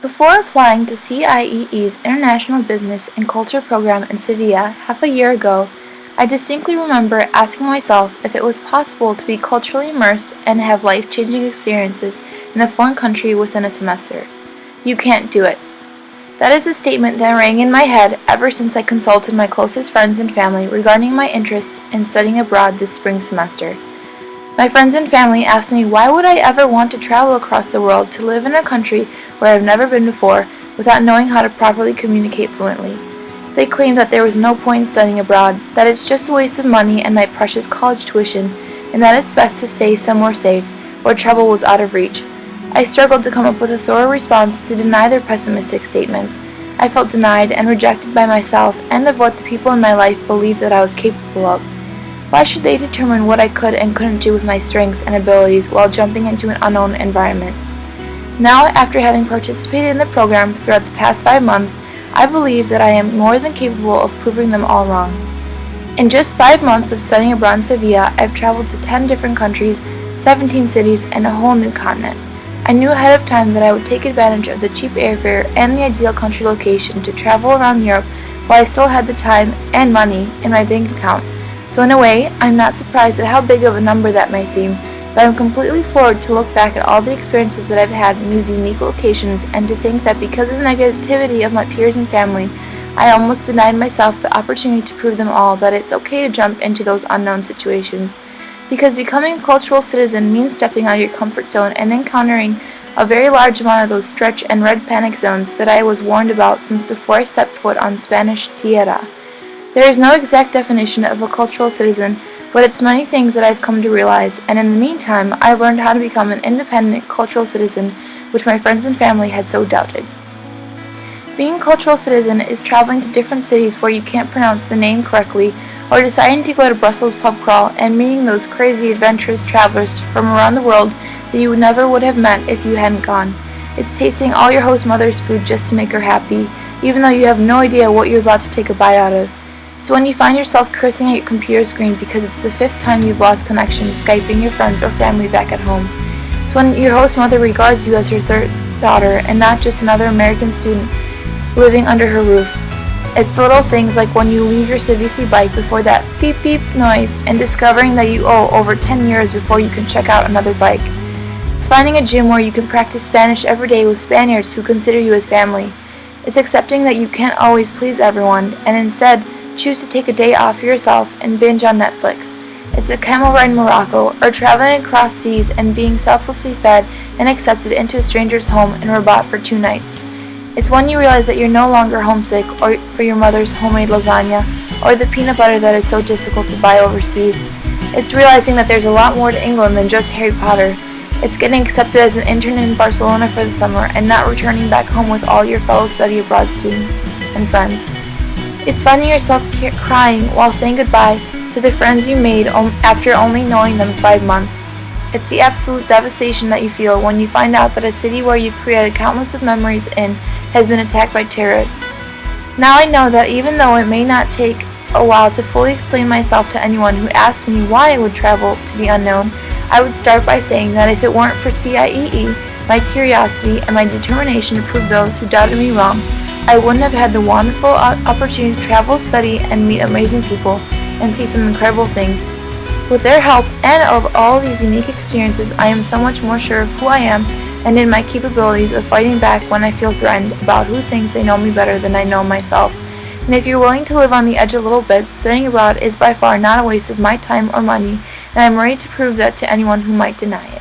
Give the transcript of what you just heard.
Before applying to CIEE's International Business and Culture program in Sevilla half a year ago, I distinctly remember asking myself if it was possible to be culturally immersed and have life-changing experiences in a foreign country within a semester. You can't do it. That is a statement that rang in my head ever since I consulted my closest friends and family regarding my interest in studying abroad this spring semester. My friends and family asked me why would I ever want to travel across the world to live in a country where I've never been before without knowing how to properly communicate fluently. They claimed that there was no point in studying abroad, that it's just a waste of money and my precious college tuition, and that it's best to stay somewhere safe, where trouble was out of reach. I struggled to come up with a thorough response to deny their pessimistic statements. I felt denied and rejected by myself and of what the people in my life believed that I was capable of. Why should they determine what I could and couldn't do with my strengths and abilities while jumping into an unknown environment? Now, after having participated in the program throughout the past 5 months, I believe that I am more than capable of proving them all wrong. In just 5 months of studying abroad in Sevilla, I've traveled to 10 different countries, 17 cities, and a whole new continent. I knew ahead of time that I would take advantage of the cheap airfare and the ideal country location to travel around Europe while I still had the time and money in my bank account. So in a way, I'm not surprised at how big of a number that may seem, but I'm completely floored to look back at all the experiences that I've had in these unique locations and to think that because of the negativity of my peers and family, I almost denied myself the opportunity to prove them all that it's okay to jump into those unknown situations. Because becoming a cultural citizen means stepping out of your comfort zone and encountering a very large amount of those stretch and red panic zones that I was warned about since before I stepped foot on Spanish tierra. There is no exact definition of a cultural citizen, but it's many things that I've come to realize, and in the meantime, I've learned how to become an independent cultural citizen, which my friends and family had so doubted. Being a cultural citizen is traveling to different cities where you can't pronounce the name correctly, or deciding to go to Brussels pub crawl and meeting those crazy adventurous travelers from around the world that you never would have met if you hadn't gone. It's tasting all your host mother's food just to make her happy, even though you have no idea what you're about to take a bite out of. It's when you find yourself cursing at your computer screen because it's the 5th time you've lost connection Skyping your friends or family back at home. It's when your host mother regards you as her third daughter and not just another American student living under her roof. It's the little things like when you leave your CBC bike before that beep beep noise and discovering that you owe over 10 years before you can check out another bike. It's finding a gym where you can practice Spanish every day with Spaniards who consider you as family. It's accepting that you can't always please everyone and instead choose to take a day off for yourself and binge on Netflix. It's a camel ride in Morocco, or traveling across seas and being selflessly fed and accepted into a stranger's home in Rabat for 2 nights. It's when you realize that you're no longer homesick or for your mother's homemade lasagna or the peanut butter that is so difficult to buy overseas. It's realizing that there's a lot more to England than just Harry Potter. It's getting accepted as an intern in Barcelona for the summer and not returning back home with all your fellow study abroad students and friends. It's finding yourself crying while saying goodbye to the friends you made after only knowing them 5 months. It's the absolute devastation that you feel when you find out that a city where you've created countless of memories in has been attacked by terrorists. Now I know that even though it may not take a while to fully explain myself to anyone who asked me why I would travel to the unknown, I would start by saying that if it weren't for CIEE, my curiosity, and my determination to prove those who doubted me wrong, I wouldn't have had the wonderful opportunity to travel, study, and meet amazing people, and see some incredible things. With their help and of all these unique experiences, I am so much more sure of who I am and in my capabilities of fighting back when I feel threatened about who thinks they know me better than I know myself. And if you're willing to live on the edge a little bit, studying abroad is by far not a waste of my time or money, and I'm ready to prove that to anyone who might deny it.